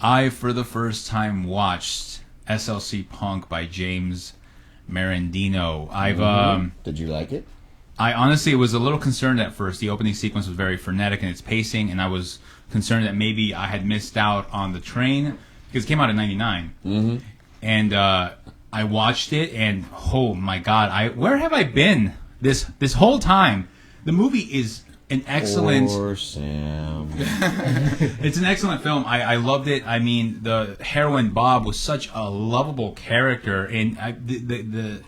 I, for the first time, watched SLC Punk by James Marandino. Did you like it? I honestly was a little concerned at first. The opening sequence was very frenetic in its pacing, and I was concerned that maybe I had missed out on the train, because it came out in 99. Mm-hmm. And I watched it, and oh my god, where have I been this whole time? The movie is an excellent... Poor Sam. It's an excellent film. I loved it. I mean, the heroine Bob was such a lovable character, and the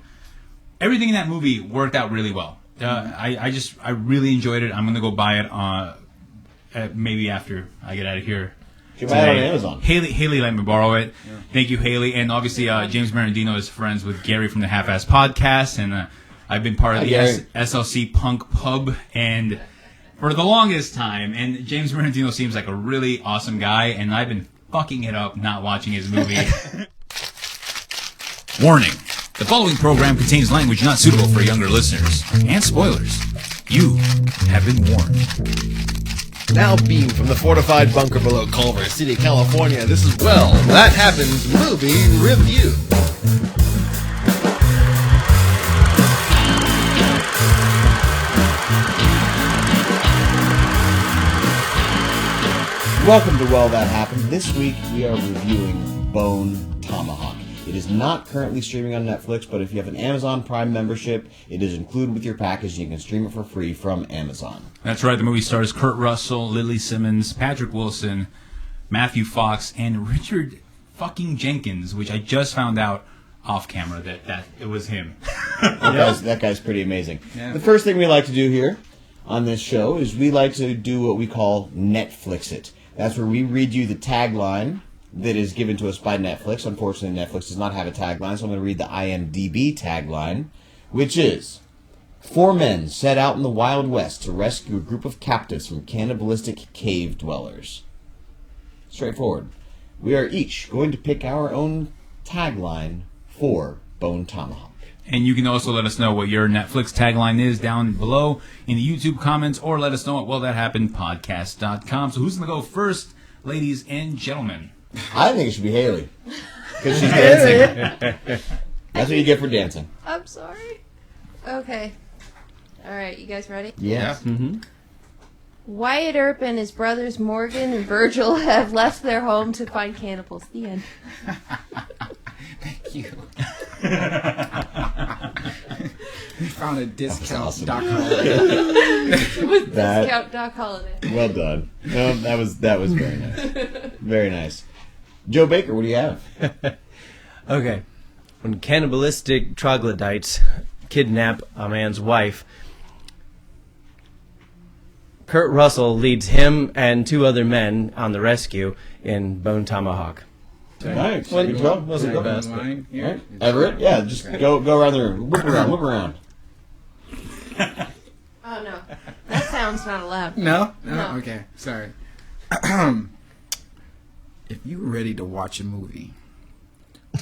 everything in that movie worked out really well. I really enjoyed it. I'm gonna go buy it maybe after I get out of here. You buy it on Amazon. Haley let me borrow it. Yeah. Thank you, Haley. And obviously, James Marandino is friends with Gary from the Half-Ass Podcast, and I've been part of the SLC Punk Pub, and for the longest time. And James Marandino seems like a really awesome guy, and I've been fucking it up not watching his movie. Warning. The following program contains language not suitable for younger listeners, and spoilers. You have been warned. Now beamed from the fortified bunker below Culver City, California, this is Well, That Happens Movie Review. Welcome to Well, That Happened. This week we are reviewing Bone Tomahawk. It is not currently streaming on Netflix, but if you have an Amazon Prime membership, it is included with your package and you can stream it for free from Amazon. That's right. The movie stars Kurt Russell, Lily Simmons, Patrick Wilson, Matthew Fox, and Richard fucking Jenkins, which I just found out off camera that it was him. That guy's pretty amazing. Yeah. The first thing we like to do here on this show is we like to do what we call Netflix It. That's where we read you the tagline that is given to us by Netflix. Unfortunately, Netflix does not have a tagline, so I'm going to read the IMDb tagline, which is, 4 men set out in the Wild West to rescue a group of captives from cannibalistic cave dwellers. Straightforward. We are each going to pick our own tagline for Bone Tomahawk. And you can also let us know what your Netflix tagline is down below in the YouTube comments, or let us know at wellthathappenedpodcast.com. So who's going to go first, ladies and gentlemen? I think it should be Haley, because she's dancing. That's what you get for dancing. I'm sorry. Okay. All right, you guys ready? Yes. Yeah. Mm-hmm. Wyatt Earp and his brothers Morgan and Virgil have left their home to find cannibals. The end. Thank you. We found a discount awesome. Doc Holiday. Discount Doc Holiday. Well done. No, that was very nice. Very nice. Joe Baker, what do you have? Okay. When cannibalistic troglodytes kidnap a man's wife, Kurt Russell leads him and 2 other men on the rescue in Bone Tomahawk. Nice. Well, Good job. Wasn't the best. Line here. Right. Everett? Yeah, just go around the room. Whip around. Oh, no. That sound's not allowed. No? No. Okay. Sorry. If you were ready to watch a movie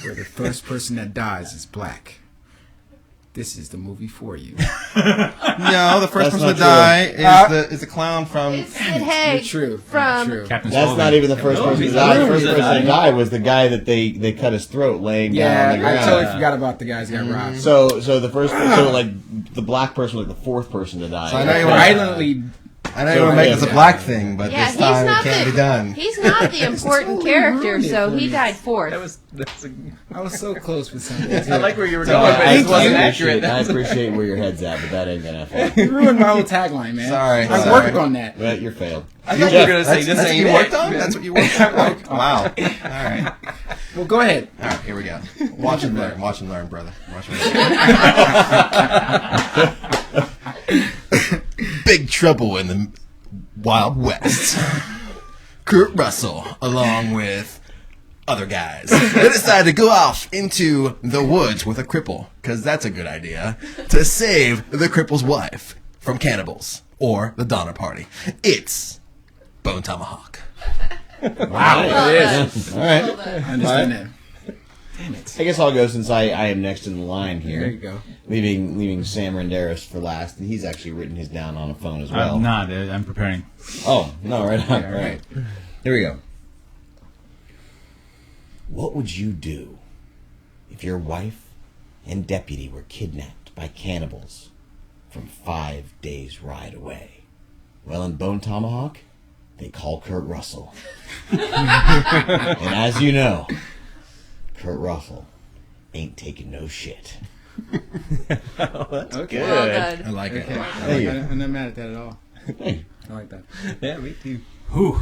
where the first person that dies is black, this is the movie for you. No, the first That's person to not die is the clown from... It's Sid Haig True. from... True. Captain That's Sullivan. not even the first person to die. The first person to die was the guy that they cut his throat laying down on the Yeah, I ground. totally forgot about the guys that got robbed. So the first, the black person was the 4th person to die. So I know you Violently. I know you want to make this a black thing, but Yeah, this time it can't be done. He's not the important character, so he died 4th. I was so close with something. I like where you were So going, but it wasn't accurate. I appreciate where your head's at, but that ain't gonna happen. You ruined my whole tagline, man. Sorry. I worked on that. Well, you're failed. I thought you were going to say That's what you worked on? That's what you worked on? Wow. All right. Well, go ahead. All right, here we go. Watch and learn. Watch and learn, brother. Watch and learn. Big trouble in the Wild West. Kurt Russell, along with other guys, they decided to go off into the woods with a cripple, because that's a good idea, to save the cripple's wife from cannibals, or the Donner Party. It's Bone Tomahawk. Wow. Well, It is. All right. Well done. I understand that. Damn it. I guess I'll go since I am next in the line here. There you go. Leaving Sam Renderis for last. He's actually written his down on a phone as well. I'm not. I'm preparing. Oh, no, right on. Yeah, All right. Here we go. What would you do if your wife and deputy were kidnapped by cannibals from 5 days' ride away? Well, in Bone Tomahawk, they call Kurt Russell. And as you know, Kurt Russell ain't taking no shit. That's Okay. good. Well done. I like it. Thank you. I'm not mad at that at all. I like that. Yeah, me too. Whew.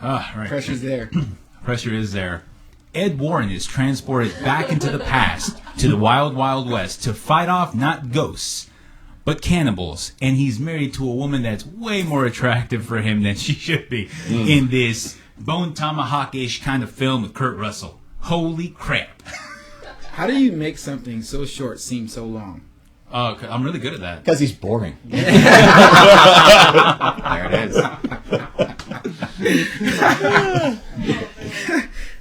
Right. Pressure's there. Pressure is there. Ed Warren is transported back into the past, to the wild, wild west, to fight off not ghosts, but cannibals. And he's married to a woman that's way more attractive for him than she should be in this Bone Tomahawk-ish kind of film with Kurt Russell. Holy crap. How do you make something so short seem so long? I'm really good at that. Because he's boring. There it is.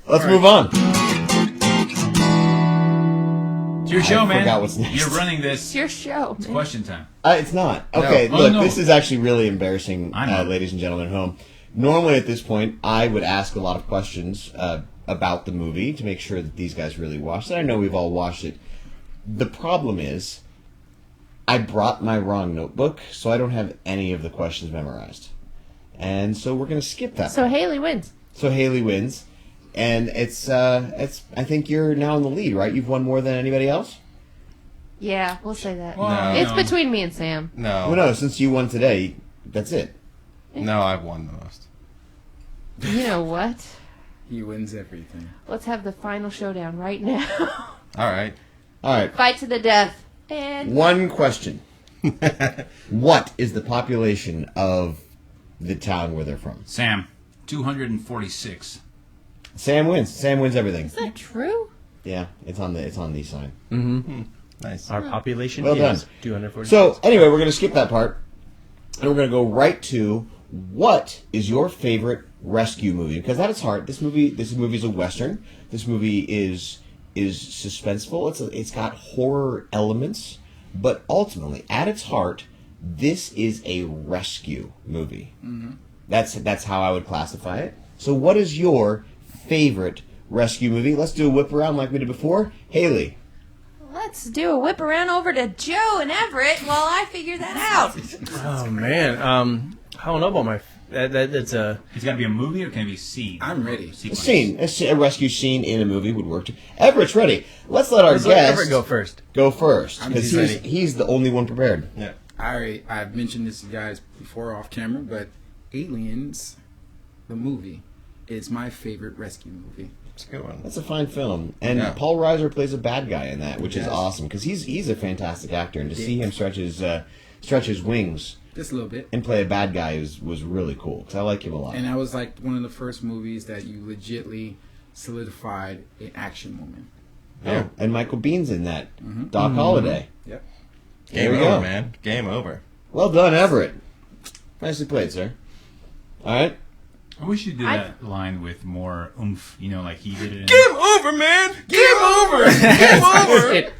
Let's move on. It's your show, man. forgot what's next. You're running this. It's your show. It's question time. It's not. Okay, No. look, Oh, no. this is actually really embarrassing, I know. ladies and gentlemen at home. Normally at this point, I would ask a lot of questions about the movie to make sure that these guys really watched it. I know we've all watched it. The problem is, I brought my wrong notebook, so I don't have any of the questions memorized. And so we're going to skip that. So Haley wins. So Haley wins. And it's I think you're now in the lead, right? You've won more than anybody else? Yeah, we'll say that. Well, It's no. between me and Sam. Well, No. no, since you won today, that's it. No, I've won the most. You know what? He wins everything. Let's have the final showdown right now. All right. All right. Fight to the death. And One question. What is the population of the town where they're from? Sam, 246. Sam wins. Sam wins everything. is that true? Yeah, it's on the sign. Nice. Our population Well done. is 240. So anyway, we're going to skip that part, and we're going to go right to what is your favorite rescue movie? Because at its heart, this movie is a western. This movie is suspenseful. It's got horror elements, but ultimately, at its heart, this is a rescue movie. Mm-hmm. That's how I would classify it. So, what is your favorite rescue movie? Let's do a whip around like we did before. Haley. Let's do a whip around over to Joe and Everett while I figure that out. Oh man, I don't know about my. That's a. It's got to be a movie or can it be a scene? I'm ready. A Sequence. scene, a rescue scene in a movie would work too. Everett's ready. Let's let our Let's let guest Everett go first. go first I'm because ready. he's the only one prepared. Yeah. I've mentioned this to you guys before off camera, but Aliens, the movie, is my favorite rescue movie. It's a good one. That's a fine film, and Yeah. Paul Reiser plays a bad guy in that, which is Yes. awesome because he's a fantastic actor, and to see him stretch his wings Just a little bit. and play a bad guy was really cool because I like him a lot. And that was like one of the first movies that you legitly solidified an action moment. Yeah, and Michael Bihn's in that. Doc Holliday. Yep. There Game we over, go. man. Game over. Well done, Everett. Nicely played, sir. All right. I wish you did that line with more oomph, like he did it. Game over, man. Game over. Game over.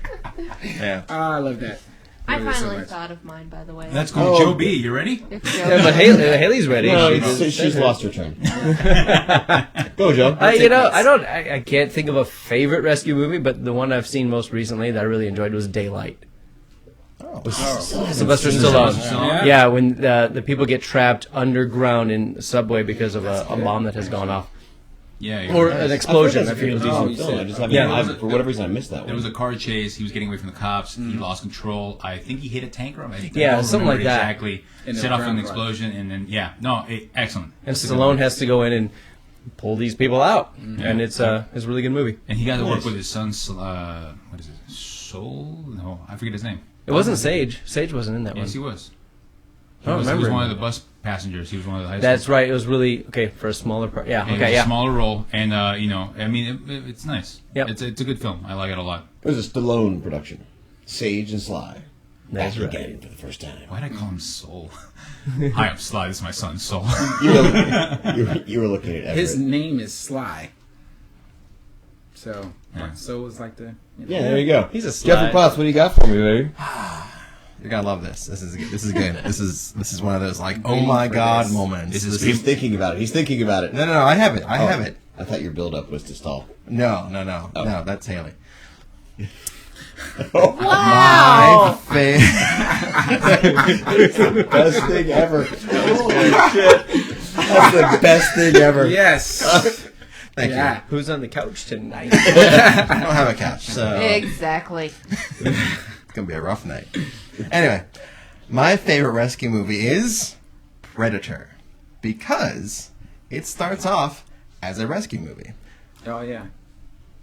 Yeah. I love that. I Love it so finally much. thought of mine, by the way. That's cool. Oh. Joe B, you ready? If Yeah, Joe, but Haley's ready. No, She- she's lost her turn. Go, Joe. I can't think of a favorite rescue movie, but the one I've seen most recently that I really enjoyed was Daylight. Sylvester Stallone. Stallone? Yeah, when the people get trapped underground in the subway because of a bomb that has gone off. Yeah. Or You're right. an explosion. I I forget feel that's a decent. decent film. I just haven't. Yeah. For whatever reason, I missed that There was one. a car chase. He was getting away from the cops. He lost control. I think he hit a tanker. I think Yeah, I don't something remember like that. Exactly. In the Set off an ground explosion, and then excellent. And It's a good Stallone movie. has to go in and pull these people out, and it's a really good movie. And he got to Nice. work with his son's. What is it? Soul? No, I forget his name. It wasn't Sage. Sage wasn't in that Yes, he one. was. I don't He was remember. one of the bus passengers. He was one of the high That's school. right. It was really okay for a smaller part. Yeah. And it Okay. was Yeah. a smaller role, and it's nice. Yep. It's a good film. I like it a lot. It was a Stallone production. Sage and Sly. That's Back right. again for the first time. Why did I call him Soul? Hi, I'm Sly. This is my son, Soul. You were looking at Everett. His name is Sly. So, Yeah. so it's like the. Yeah, there you go. He's a Jeffrey Sly. Potts, what do you got for me, baby? You're gonna love this. This is good. This is one of those like, oh my for god this. moments. This is He's thinking about it. No, I have it. I have it. I thought your build-up was to stall. No, Oh. no. That's Haley. Wow. My favorite. It's the best thing ever. Holy shit. That's the best thing ever. Yes. Thank you. Who's on the couch tonight? I don't have a couch, so Exactly. it's gonna be a rough night. Anyway, my favorite rescue movie is Predator because it starts off as a rescue movie. Oh yeah.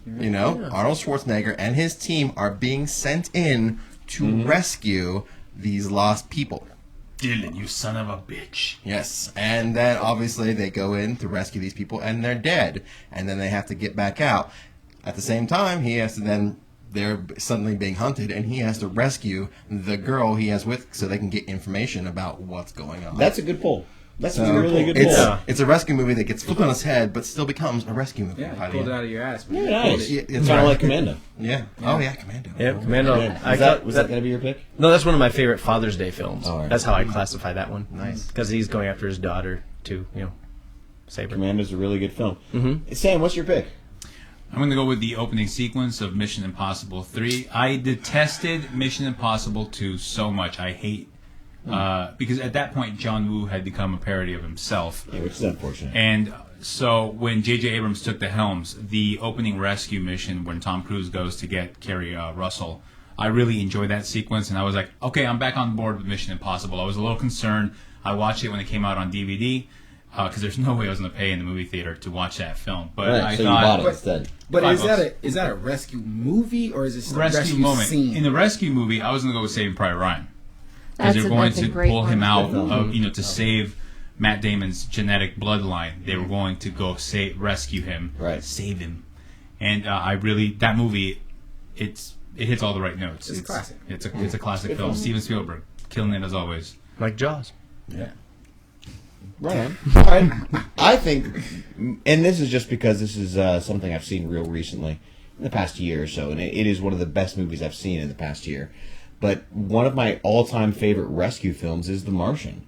You know, Arnold Schwarzenegger and his team are being sent in to rescue these lost people. Dylan, you son of a bitch. Yes, and then obviously they go in to rescue these people and they're dead, and then they have to get back out. At the same time, they're suddenly being hunted, and he has to rescue the girl he has with so they can get information about what's going on. That's a good pull. That's So, a really good pull. it's a rescue movie that gets flipped on its head, but still becomes a rescue movie. Yeah, by you the pulled it end. out of your ass. Man. Yeah, nice. It's It's kind of like Commando. Yeah. Oh yeah, Commando. Yeah, Commando. Yeah. Was that going to be your pick? No, that's one of my favorite Father's Day films. All right. That's how I classify that one. Nice. Because he's going after his daughter to, save her. Commando's a really good film. Sam, what's your pick? I'm going to go with the opening sequence of Mission Impossible 3. I detested Mission Impossible 2 so much. I hate... because at that point, John Woo had become a parody of himself. Yeah, which is unfortunate. And so when J.J. Abrams took the helms, the opening rescue mission when Tom Cruise goes to get Kerry Russell, I really enjoyed that sequence, and I was like, okay, I'm back on board with Mission Impossible. I was a little concerned. I watched it when it came out on DVD, because there's no way I was going to pay in the movie theater to watch that film. But Right, I so thought... you bought it instead. But $5. is that a rescue movie or is it a Rescue rescue moment. scene? In the rescue movie, I was going to go with Saving Private Ryan. Because That's they're going a to great pull him one. out Good film. of, to save Matt Damon's genetic bloodline. They were going to go rescue him, Right. save him. And that movie, it hits all the right notes. It's a classic. It's a classic film. Steven Spielberg, killing it as always. Like Jaws. Yeah. Right on. All right. I think, and this is just because this is something I've seen real recently, in the past year or so, and it is one of the best movies I've seen in the past year. But one of my all-time favorite rescue films is The Martian.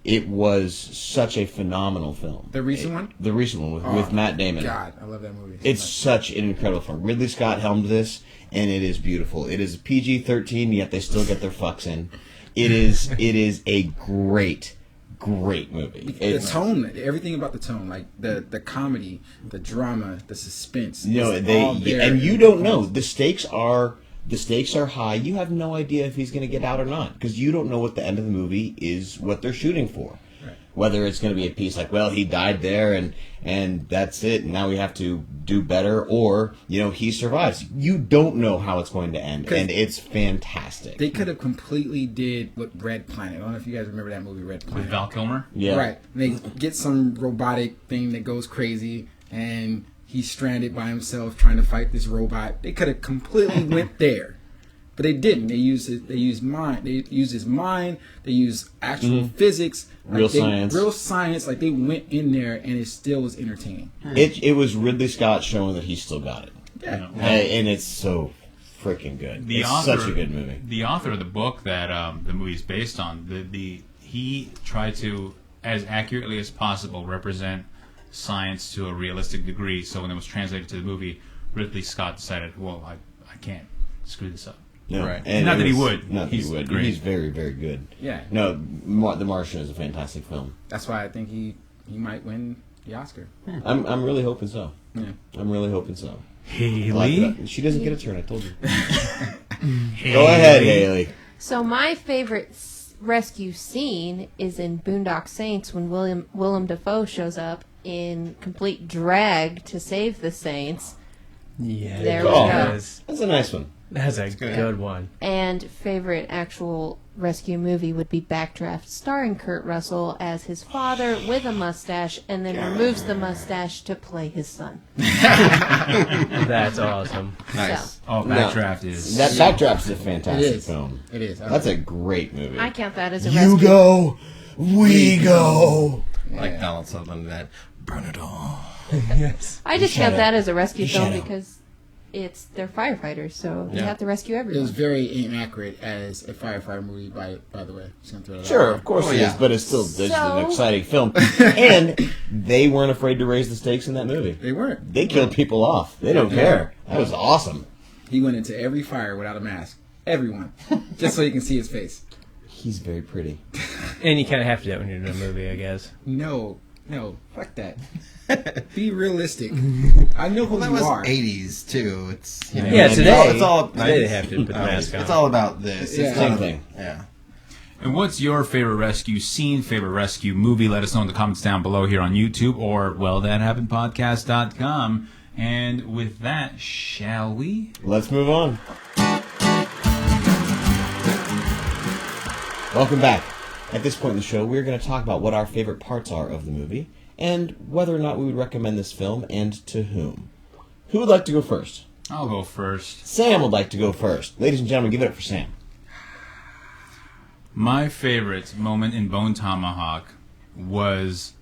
It was such a phenomenal film. The recent one? The recent one with Matt Damon. God, I love that movie. It's such an incredible film. Ridley Scott helmed this, and it is beautiful. It is PG-13, yet they still get their fucks in. It is a great movie. the tone, everything about the tone, like the comedy, the drama, the suspense. No, it's all there. and you don't know. The stakes are high. You have no idea if he's going to get out or not because you don't know what the end of the movie is, what they're shooting for. Right. Whether it's going to be a piece like, well, he died there and that's it, and now we have to do better, or he survives. You don't know how it's going to end, and it's fantastic. They could have completely did what Red Planet. I don't know if you guys remember that movie, Red With Planet. Val Kilmer. Yeah, Right. They get some robotic thing that goes crazy, and he's stranded by himself trying to fight this robot. They could have completely went there, but they didn't. They used it. They used mind. They used his mind. They used actual physics, Real science. Real science. Like they went in there, and it still was entertaining. It was Ridley Scott showing that he still got it, Yeah. and it's so freaking good. It's such a good movie. The author of the book that the movie is based on, he tried to, as accurately as possible, represent science to a realistic degree. So when it was translated to the movie, Ridley Scott decided, well, I can't screw this up. No, Right. and Not it that he was- would. Not that He's he would. great. He's very, very good. Yeah. No, The Martian is a fantastic film. That's why I think he might win the Oscar. I'm really hoping so. Yeah. I'm really hoping so. I like Haley? it. She doesn't get a turn. I told you. Go ahead, Haley. So my favorite rescue scene is in Boondock Saints when Willem Dafoe shows up in complete drag to save the Saints. Yeah. There we Oh, go. that's a nice one. That's a good one. And favorite actual rescue movie would be Backdraft, starring Kurt Russell as his father with a mustache, and then removes the mustache to play his son. That's awesome. Nice. So Oh, Backdraft is... That Backdraft is a fantastic It is. film. It is. That's a great movie. I count that as a You rescue. go, we go. Like Donald Sutherland in that. Burn it all. Yes. I just Shut count up. that as a rescue Shut film up. because they're firefighters, so they have to rescue It everyone. was very inaccurate as a firefighter movie, by the way. Just gonna throw that out Sure, there. of course it is, but it's still it's an So- exciting film. And they weren't afraid to raise the stakes in that movie. They weren't. They killed people off. They don't care. That was awesome. He went into every fire without a mask. Everyone. Just so you can see his face. He's very pretty. And you kind of have to do that when you're doing a movie, I guess. No, fuck that. Be realistic. I know who Well, that you was are. 80s too. It's you know, Yeah, today. It's all Today they have to put the mask on. It's all about this. Yeah. It's Same not- thing. Yeah. And what's your favorite rescue scene, favorite rescue movie? Let us know in the comments down below here on YouTube or, wellthathappenedpodcast.com. And with that, shall we? Let's move on. Welcome back. At this point in the show, we're going to talk about what our favorite parts are of the movie and whether or not we would recommend this film and to whom. Who would like to go first? I'll go first. Sam would like to go first. Ladies and gentlemen, give it up for Sam. My favorite moment in Bone Tomahawk was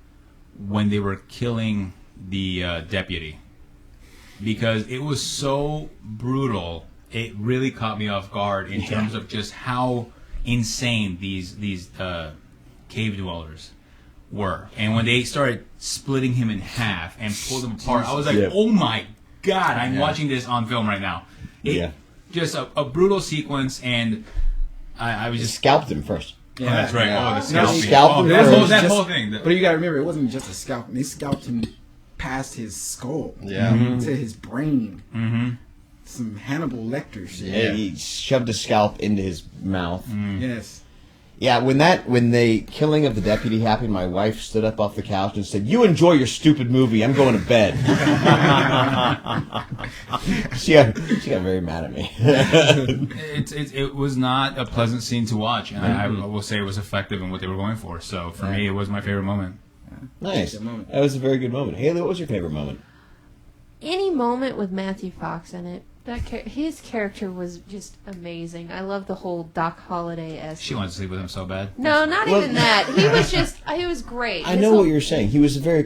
when they were killing the deputy. Because it was so brutal, it really caught me off guard in terms of just how insane these cave dwellers were. And when they started splitting him in half and pulled him apart, I was like, Yeah. oh my God, I'm watching this on film right now. Just a brutal sequence, and I was Just just... scalped him first. Oh, that's right. Yeah. Oh, the No, scalping. scalp him that first. whole thing. But you gotta remember, it wasn't just a scalp. They scalped him past his skull. Yeah. To his brain. Mm-hmm. Some Hannibal Lecter shit. Yeah, he shoved a scalp into his mouth. Yes. Yeah, when the killing of the deputy happened, my wife stood up off the couch and said, "You enjoy your stupid movie. I'm going to bed." she got very mad at me. It was not a pleasant scene to watch, and I will say it was effective in what they were going for. So for me, it was my favorite moment. Nice. Good moment. That was a very good moment. Haley, what was your favorite moment? Any moment with Matthew Fox in it, his character was just amazing. I love the whole Doc Holliday-esque. She wanted to sleep with him so bad. No, not even that. He was great. I know what you're saying. He was a very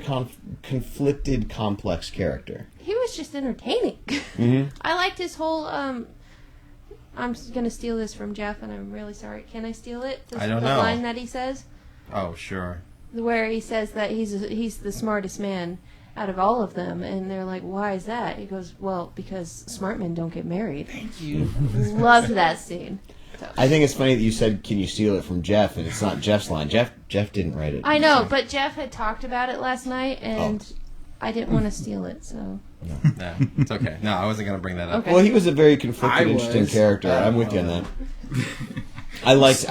conflicted, complex character. He was just entertaining. I liked his whole. I'm going to steal this from Jeff, and I'm really sorry. Can I steal it? I don't the know. line that he says, Oh, sure. where he says that he's the smartest man out of all of them, and they're like, "Why is that?" He goes, "Well, because smart men don't get married." Thank you. Loved that scene. So. I think it's funny that you said, "Can you steal it from Jeff?" and it's not Jeff's line. Jeff didn't write it. I know, but Jeff had talked about it last night, and I didn't want to steal it, so. No, it's okay. No, I wasn't gonna bring that up. Okay. Well, he was a very conflicted, I interesting was. character. I'm with you on that. I liked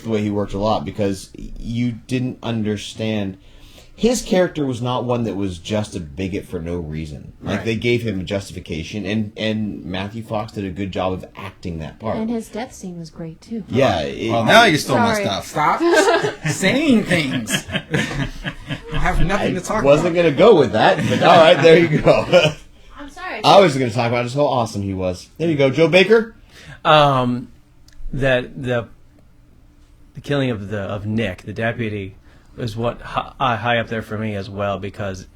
the way he worked a lot because you didn't understand. His character was not one that was just a bigot for no reason. Like, Right. they gave him a justification, and Matthew Fox did a good job of acting that part. And his death scene was great, too. Yeah. Well, now you stole my Sorry. stuff. Stop saying things. I have nothing to talk wasn't about. going to go with that, but all right, there you go. I'm sorry. I was going to talk about just how awesome he was. There you go, Joe Baker. That the killing of Nick, the deputy, is what high up there for me as well, because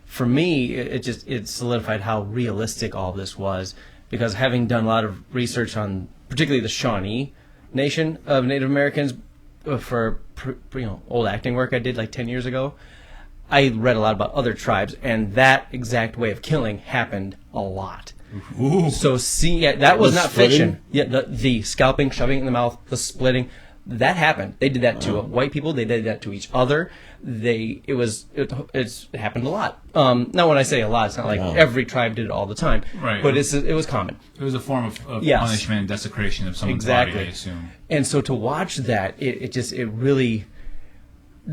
for me it solidified how realistic all this was, because having done a lot of research on particularly the Shawnee Nation of Native Americans for old acting work I did like 10 years ago, I read a lot about other tribes, and that exact way of killing happened a lot. Ooh. So that was The not splitting? fiction. Yeah, the scalping, shoving it in the mouth, the splitting, that happened. They did that to white people. They did that to each other. It happened a lot. Now, when I say a lot, it's not like every tribe did it all the time. Right. But it was common. It was a form of Yes. punishment and desecration of someone's Exactly. body, I assume. And so to watch that, it really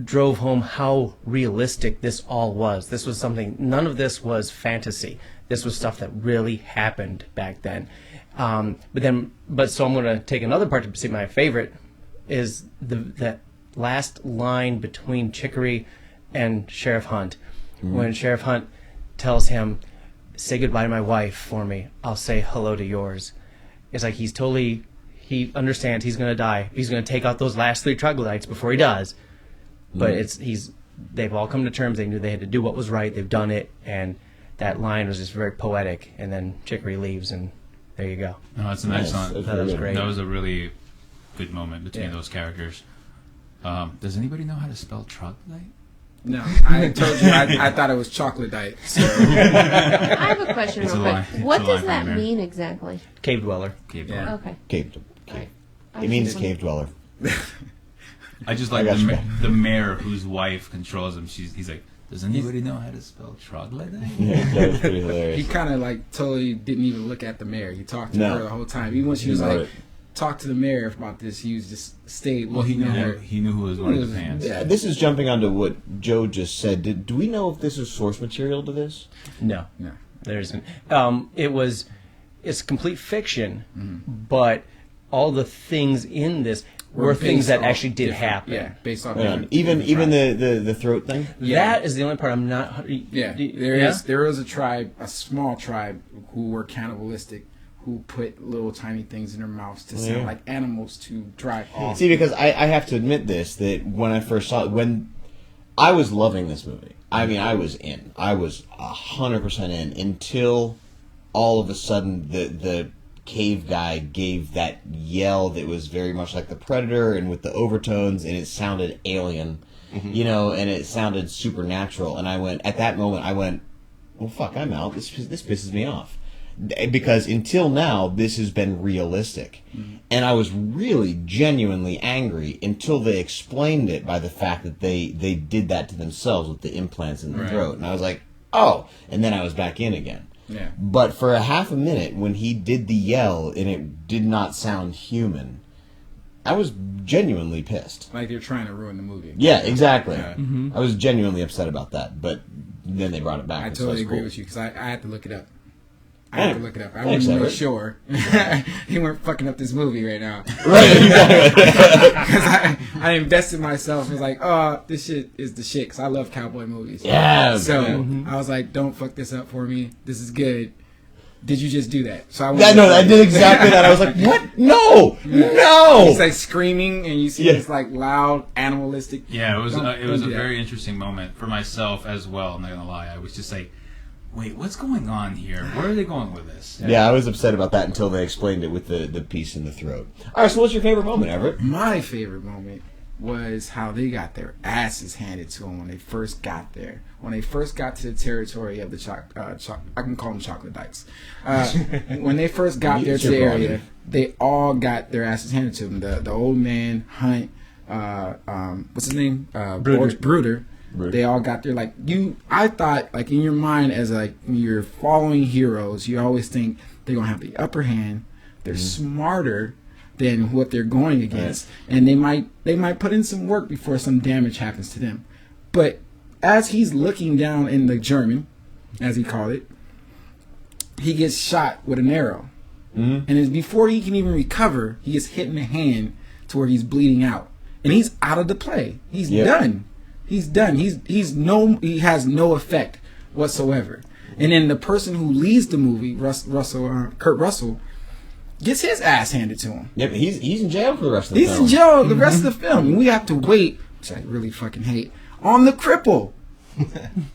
drove home how realistic this all was. This was something. None of this was fantasy. This was stuff that really happened back then. So I'm going to take another part to see my favorite is that last line between Chicory and Sheriff Hunt, when Sheriff Hunt tells him, "Say goodbye to my wife for me. I'll say hello to yours." It's like he understands he's going to die. He's going to take out those last 3 troglodytes before he does. But they've all come to terms. They knew they had to do what was right. They've done it, and that line was just very poetic, and then Chicory leaves, and there you go. No, it's an Nice. excellent. That was great. That was a really good moment between Yeah. those characters. Does anybody know how to spell troglodyte? No, I told you I thought it was chocolate diet. So. I have a question It's real a quick. lie. It's What a does lie that from there. mean exactly? Cave dweller. Cave Yeah. dweller. Okay. Cave. I It means just- cave dweller. I just I like got you. the mayor whose wife controls him. He's like, does anybody know how to spell troglodyte? Yeah, that was pretty He hilarious. kind of like totally didn't even look at the mayor. He talked to No. her the whole time. Even when she was Ignored like, talk to the mayor about this, he was just stayed Well, he looking knew at her. he knew who was wearing the pants. Yeah. This is jumping onto what Joe just said. Do we know if this is source material to this? No, No. there isn't. It's complete fiction, Mm-hmm. but all the things in this were things based that off actually did different- happen. Yeah, based off Even different tribes. the throat thing. That is the only part I'm not. Yeah, there is a tribe, a small tribe who were cannibalistic, who put little tiny things in their mouths to sound Yeah. like animals to drive off. See, because I have to admit this, that when I first saw it, when I was loving this movie, I mean, I was in. I was 100% in until all of a sudden the cave guy gave that yell that was very much like the Predator and with the overtones, and it sounded alien, you know, and it sounded supernatural. And at that moment, I went, well, fuck, I'm out. This pisses me off. Because until now, this has been realistic. And I was really genuinely angry until they explained it by the fact that they did that to themselves with the implants in the throat. And I was like, oh. And then I was back in again. Yeah. But for a half a minute, when he did the yell and it did not sound human, I was genuinely pissed. Like they're trying to ruin the movie. Yeah, exactly. Yeah. I was genuinely upset about that. But then they brought it back. I and so totally it's agree cool. with you because I had to look it up. I Yeah. had to look it up. I Thanks, wanted to make Everett. sure he weren't fucking up this movie right now. Right, exactly. Because I invested myself. I was like, oh, this shit is the shit. Because I love cowboy movies. Yeah. So I was like, don't fuck this up for me. This is good. Did you just do that? So I Yeah, no, I did exactly that. I was like, what? No! No! He's like screaming, and you see Yeah. this like loud, animalistic. Yeah, it was Don't a do that. very interesting moment for myself as well. I'm not gonna lie, I was just like, wait, what's going on here? Where are they going with this? Yeah, I was upset about that until they explained it with the piece in the throat. All right, so what's your favorite moment, Everett? My favorite moment was how they got their asses handed to them when they first got there. When they first got to the territory of the I can call them chocolate dykes. When they first got there It's to the your area, prerogative. they all got their asses handed to them. The old man, Hunt, what's his name? Bruder. They all got there like you. I thought like in your mind as like when you're following heroes, you always think they're gonna have the upper hand. They're smarter than what they're going against, and they might put in some work before some damage happens to them. But as he's looking down in the German, as he called it, he gets shot with an arrow, and it's before he can even recover, he gets hit in the hand to where he's bleeding out, and he's out of the play. He's done. He's done. He has no effect whatsoever. And then the person who leads the movie, Kurt Russell, gets his ass handed to him. Yeah, but he's in jail for the rest of the He's film. in jail the rest of the film. And we have to wait, which I really fucking hate, on the cripple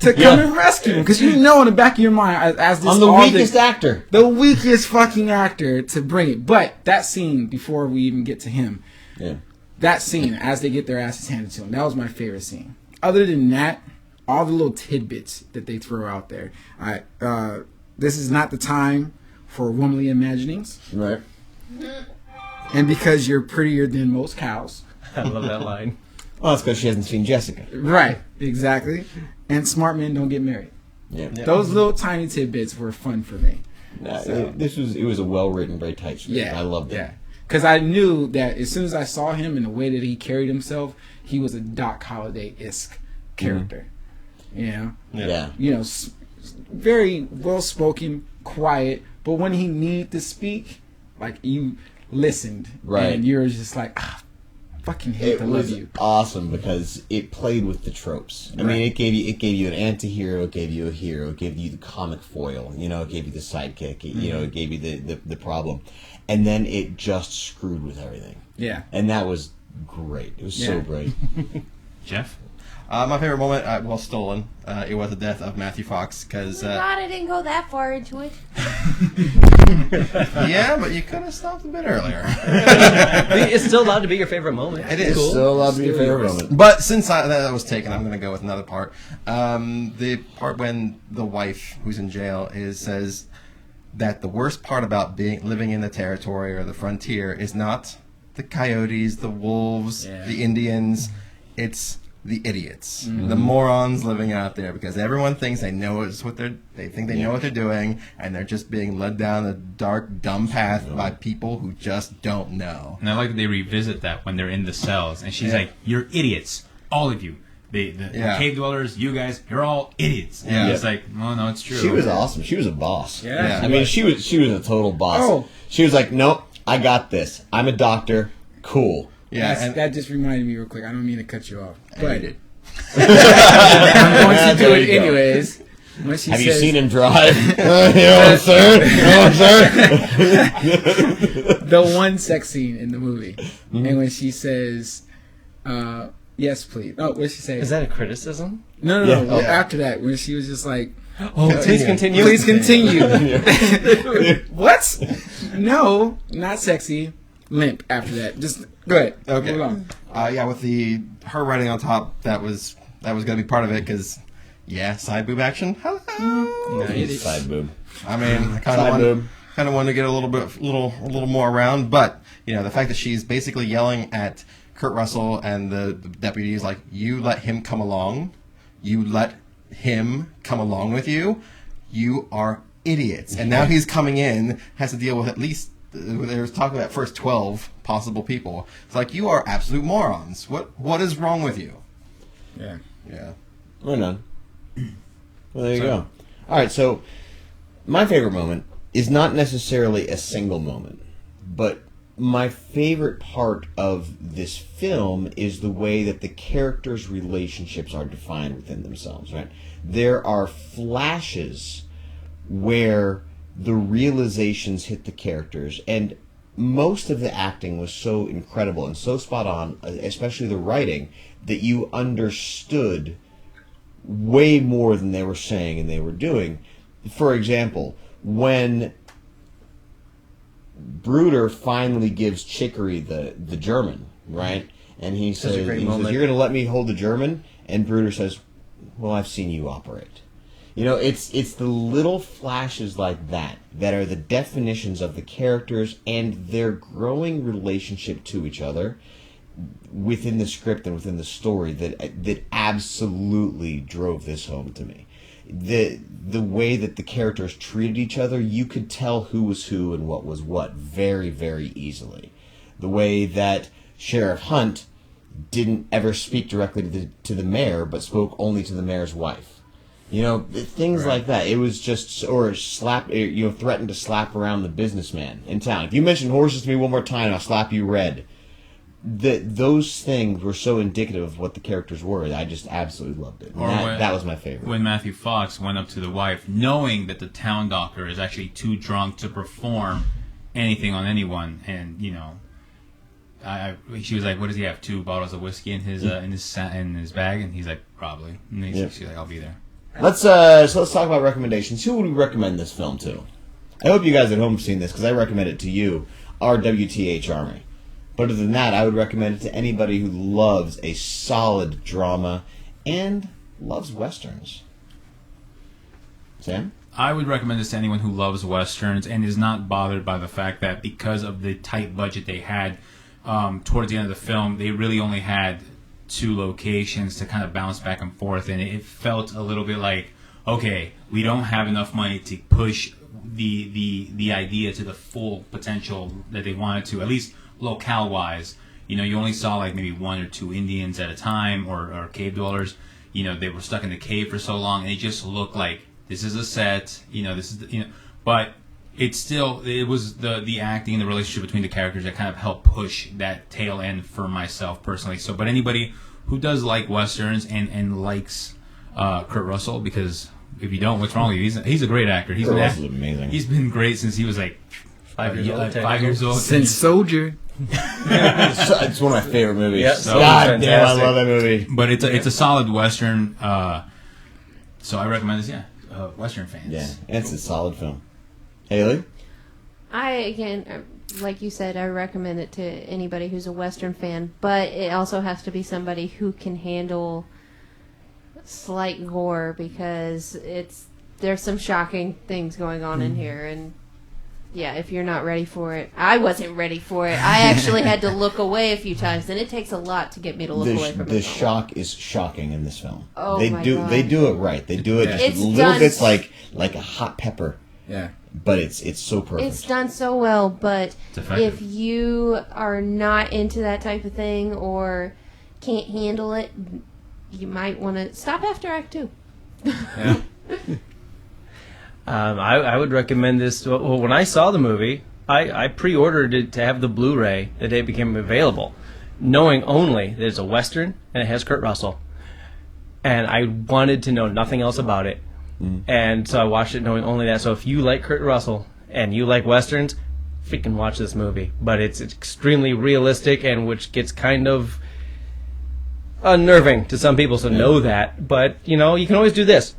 to come and rescue him. Because you know in the back of your mind, as this I'm the all weakest actor. the weakest fucking actor to bring it. But that scene, before we even get to him, Yeah. that scene, as they get their asses handed to them, that was my favorite scene. Other than that, all the little tidbits that they throw out there. This is not the time for womanly imaginings. Right. And because you're prettier than most cows. I love that line. Well, that's because she hasn't seen Jessica. Right, exactly. And smart men don't get married. Yeah. Those little tiny tidbits were fun for me. It was a well written, very tight script. Yeah. I loved it. Yeah. Because I knew that as soon as I saw him and the way that he carried himself, he was a Doc Holliday-esque character. You know? Yeah. You know, very well-spoken, quiet, but when he needed to speak, like, you listened. Right. And you're just like, fucking hate It to love was you. awesome because it played with the tropes. I mean, Right. it gave you an anti-hero, it gave you a hero, it gave you the comic foil, you know, it gave you the sidekick, it gave you the problem. And then it just screwed with everything. Yeah. And that was great. It was so Yeah. great. Jeff? My favorite moment, well, stolen. It was the death of Matthew Fox because. God, I didn't go that far into it. Yeah, but you could have stopped a bit earlier. It's still allowed to be your favorite moment. It is. Cool. Still allowed to be your favorite moment. But since that was taken, I'm going to go with another part. The part when the wife, who's in jail, says that the worst part about living in the territory or the frontier is not the coyotes, the wolves, the Indians. It's the idiots, the morons living out there, because everyone thinks they know what they're doing, and they're just being led down a dark, dumb path by people who just don't know. And I like that they revisit that when they're in the cells, and she's like, "You're idiots, all of you. The cave dwellers, you guys, you're all idiots." And it's like, "Oh no, it's true." She was awesome. She was a boss. Yeah. I mean, she was a total boss. Oh. She was like, "Nope, I got this. I'm a doctor. Cool." Yeah, and That just reminded me real quick. I don't mean to cut you off, you but did. I'm going to do There it you go. anyways. When she Have says, you seen him drive? You know what I'm saying? You know what I'm saying? the one sex scene in the movie? And when she says, "Yes, please." Oh, what she say? Is that a criticism? No. Yeah. Well, after that, when she was just like, Please continue. "Please continue." What? No, not sexy. Limp. After that, just go ahead. Okay. Move on. Yeah, with her writing on top, that was going to be part of it, because side boob action. Hello. Side boob. I mean, I Side boob. kind of wanted to get a little more around, but the fact that she's basically yelling at Kurt Russell and the deputies, like, "You let him come along, you let him come along with you, you are idiots." And now he's coming in, has to deal with at least. They were talking about first 12 possible people. It's like, you are absolute morons. What is wrong with you? Yeah. Yeah. We're done. Well, there you go. All right, so my favorite moment is not necessarily a single moment, but my favorite part of this film is the way that the characters' relationships are defined within themselves, right? There are flashes where the realizations hit the characters, and most of the acting was so incredible and so spot on, especially the writing, that you understood way more than they were saying and they were doing. For example, when Bruder finally gives Chicory the German, right? And he says, a great "You're moment. going to let me hold the German?" And Bruder says, "Well, I've seen you operate." It's the little flashes like that are the definitions of the characters and their growing relationship to each other within the script and within the story that absolutely drove this home to me. The way that the characters treated each other, you could tell who was who and what was what very, very easily. The way that Sheriff Hunt didn't ever speak directly to the mayor, but spoke only to the mayor's wife. Things like that. It was just, or threatened to slap around the businessman in town. If you mention horses to me one more time, I'll slap you red. Those things were so indicative of what the characters were. I just absolutely loved it. That was my favorite. When Matthew Fox went up to the wife, knowing that the town doctor is actually too drunk to perform anything on anyone, and she was like, "What does he have? 2 bottles of whiskey in his bag?" And he's like, "Probably." And she's like, "I'll be there." Let's talk about recommendations. Who would we recommend this film to? I hope you guys at home have seen this, because I recommend it to you, our WTH Army. But other than that, I would recommend it to anybody who loves a solid drama and loves westerns. Sam? I would recommend this to anyone who loves westerns and is not bothered by the fact that because of the tight budget they had towards the end of the film, they really only had 2 locations to kind of bounce back and forth, and it felt a little bit like, okay, we don't have enough money to push the idea to the full potential that they wanted to, at least locale wise. You only saw like maybe 1 or 2 Indians at a time, or cave dwellers. They were stuck in the cave for so long, and it just looked like this is a set. But it was the acting and the relationship between the characters that kind of helped push that tail end for myself personally. So, but anybody who does like westerns and likes Kurt Russell, because if you don't, what's wrong with you? He's a great actor. Kurt Russell's amazing. He's been great since he was like 5 years old. 5 years old. Since Soldier. It's one of my favorite movies. Yeah, God damn, I fantastic. love that movie. But it's a solid Western. So I recommend this. Yeah, Western fans. Yeah, it's a solid film. Haley? Like you said, I recommend it to anybody who's a Western fan, but it also has to be somebody who can handle slight gore because there's some shocking things going on in here, and yeah, if you're not ready for it, I wasn't ready for it. I actually had to look away a few times, and it takes a lot to get me to look away from it. The shock is shocking in this film. Oh they my do God. They do it right. They do it just It's little done bits like a hot pepper. Yeah. But it's so perfect. It's done so well, but It's effective. if you are not into that type of thing or can't handle it, you might want to stop after Act 2. Yeah. I would recommend this. Well, when I saw the movie, I pre-ordered it to have the Blu-ray the day it became available, knowing only that it's a Western and it has Kurt Russell. And I wanted to know nothing else about it. And so I watched it knowing only that. So if you like Kurt Russell and you like Westerns, freaking watch this movie. But it's extremely realistic, and which gets kind of unnerving to some people, so know that. But, you can always do this.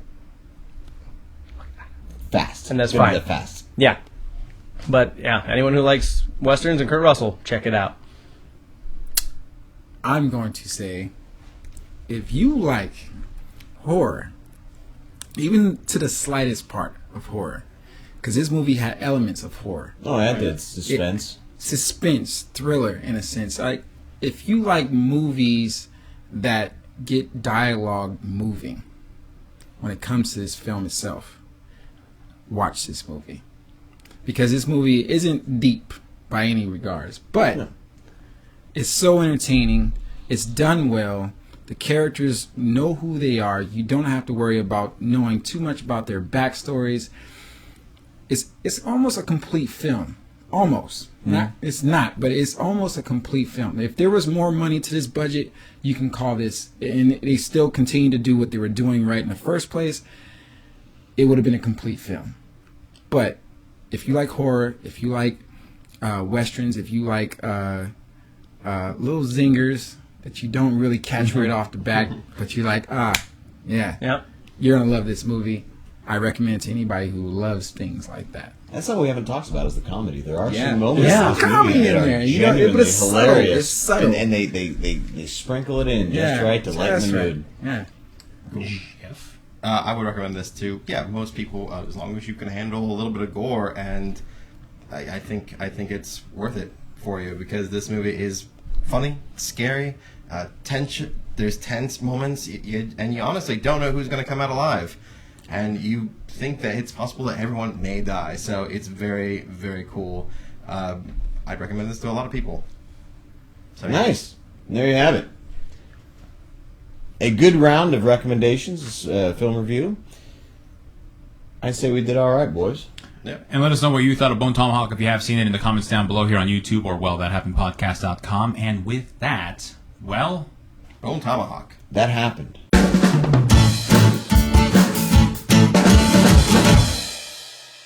fast. And that's Gonna fine. be that fast. Yeah. But, yeah, anyone who likes Westerns and Kurt Russell, check it out. I'm going to say, if you like horror, even to the slightest part of horror, because this movie had elements of horror. Oh, that did suspense. Suspense, thriller, in a sense. Like, if you like movies that get dialogue moving when it comes to this film itself, watch this movie. Because this movie isn't deep by any regards, but it's so entertaining. It's done well. The characters know who they are. You don't have to worry about knowing too much about their backstories. It's almost a complete film. Almost. It's not, but it's almost a complete film. If there was more money to this budget, you can call this, and they still continue to do what they were doing right in the first place, it would have been a complete film. But if you like horror, if you like Westerns, if you like little zingers that you don't really catch right off the bat, but you're like, yeah, Yep. you're going to love this movie. I recommend it to anybody who loves things like that. That's something we haven't talked about is the comedy. There are Yeah. some moments Yeah. in this Comedy movie in that there, are you know, genuinely but it's subtle. hilarious. It's subtle. And they sprinkle it in just right to lighten the mood. Yeah. Jeff? I would recommend this too. Yeah, most people, as long as you can handle a little bit of gore, and I think it's worth it for you because this movie is funny, scary, tension. There's tense moments, and you honestly don't know who's going to come out alive, and you think that it's possible that everyone may die. So it's very, very cool. I'd recommend this to a lot of people. So, yeah. Nice. There you have it. A good round of recommendations, film review. I say we did all right, boys. Yeah. And let us know what you thought of Bone Tomahawk if you have seen it in the comments down below here on YouTube or, thathappenedpodcast.com. And with that, well... Bone Tomahawk. That happened.